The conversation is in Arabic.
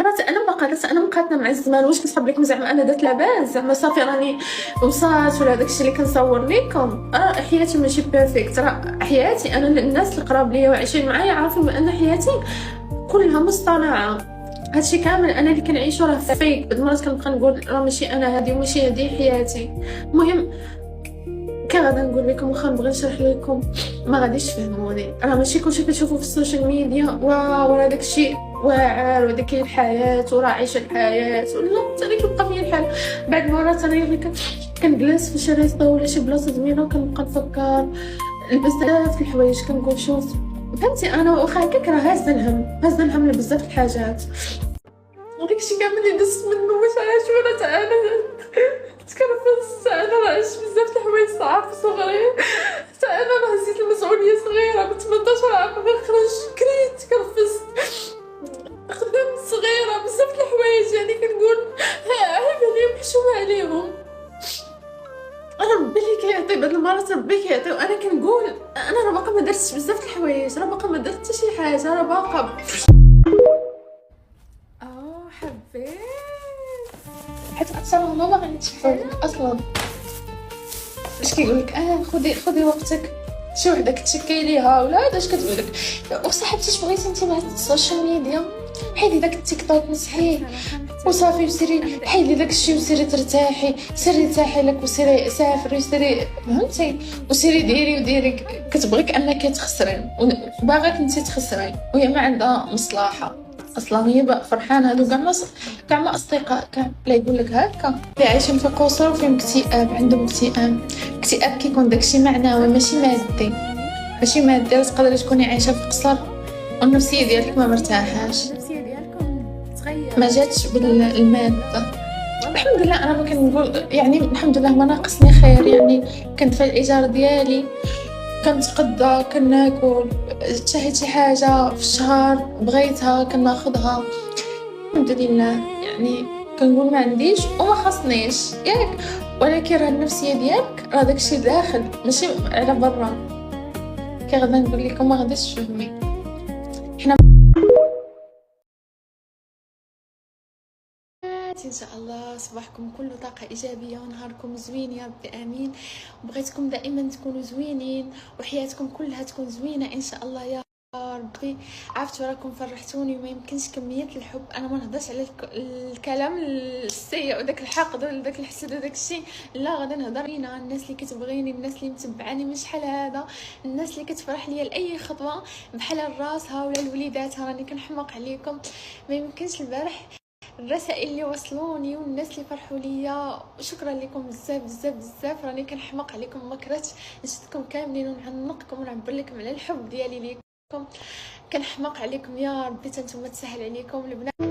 مرات انا ما قادنا مع الزمان. واش كنصحاب لكم زعما انا درت لاباس زعما صافي راني وصلت ولا داكشي اللي كنصور لكم؟ حياتي ماشي بيرفكت. راه حياتي انا الناس القراب ليا وعايشين معايا عارفين بان حياتي كلها مصطنعه. هادشي كامل انا اللي كنعيشو راه فيك. بعض المرات كنبقى نقول راه ماشي انا هادي وماشي هادي حياتي. المهم كي غادا نقول لكم واخا نبغي نشرح لكم ما غاديش تفهموني. راه ماشي كلشي كتشوفو في السوشيال ميديا واو راه داكشي واعر وداك هي الحياه وراه عايشه الحياه ولا حتى انا كنبقى فيا الحال. بعد المرات انا اللي كنجلس في شي ريسطو ولا شي بلاصه زوينه وكنبقى نفكر بزاف الحوايج. كنقول شوف فهمتي انا واخا هكاك راه هازه الهم لبزاف الحاجات. وداكشي كامل اللي دزت منه واش عايش ولا تا انا تكرفست. انا راه عشت بزاف د الحوايج صعاب في صغري. حتى انا راه هزيت المسؤوليه صغيره ب 18 عام غنخرج كريت تكرفست. خدمت صغيره بزاف د الحوايج يعني كنقول عيب عليهم حشومه عليهم. انا ربي اللي كيعطي. بعض المرات ربي كيعطي وانا كنقول انا راه باقا ما درتش بزاف د الحوايج. راه باقا ما درت حتى شي حاجه. راه باقا حبيت حيت اكثر ماما ما غنتفهمك اصلا. اش كيقولك خدي وقتك. شي وحده كتشكي ليها ولا اش كتقول لك وصاحبتي بغيتي انت مع السوشيال ميديا حيدي داك التيك توك مسحيه وصافي وسيري حيدي داك الشيء وسيري ترتاحي. سيري ارتاحي لك وسيري سافري وسيري فهمتي وسيري ديري كتبغيك انك تخسرين باغاك انت تخسرين وهي ما عندها مصلحه اصلا. هي بقى فرحانه هادو كاع ما اصدقاء كاع لا يقول لك هكا اللي عايشين في قصور وفيهم اكتئاب. عندهم اكتئاب كيكون داكشي معنوي ماشي مادي. راه تقدري تكوني عايشه في قصر والنفسيه ديالك ما مرتاحاش ما جاتش بالماده. الحمد لله انا ما كنقول يعني الحمد لله ما ناقصني خير. يعني كندفع الايجار ديالي كنتقضى كناكل تشهيت شي حاجه في الشهر بغيتها كناخذها الحمد لله. يعني كنقول ما عنديش وما خاصنيش ياك. ولكن راه النفسيه ديالك راه داكشي داخل ماشي على برا. كي غادا نقول لكم ما غاديش تفهمي. حنا ان شاء الله صباحكم كله طاقه ايجابيه ونهاركم زوين يا ربي امين. وبغيتكم دائما تكونوا زوينين وحياتكم كلها تكون زوينه ان شاء الله يا ربي. عرفتوا راكم فرحتوني وما يمكنش كميه الحب. انا ما نهضرش على الكلام السيء وداك الحقد وداك الحسد وداك الشيء لا. غادي نهضر على الناس اللي كتبغيني الناس اللي متبعاني من شحال هذا الناس اللي كتفرح ليا لاي خطوه بحال راسها ولا الوليدات. راني كنحماق عليكم ما يمكنش. البارح الرسائل اللي وصلوني والناس اللي فرحوا ليا شكرا لكم بزاف بزاف بزاف. راني كنحماق عليكم ما كرهتش نشدكم كاملين ونعنقكم ونعبر لكم على الحب ديالي ليكم. كنحماق عليكم يا ربي. نتوما تسهل عليكم البنات.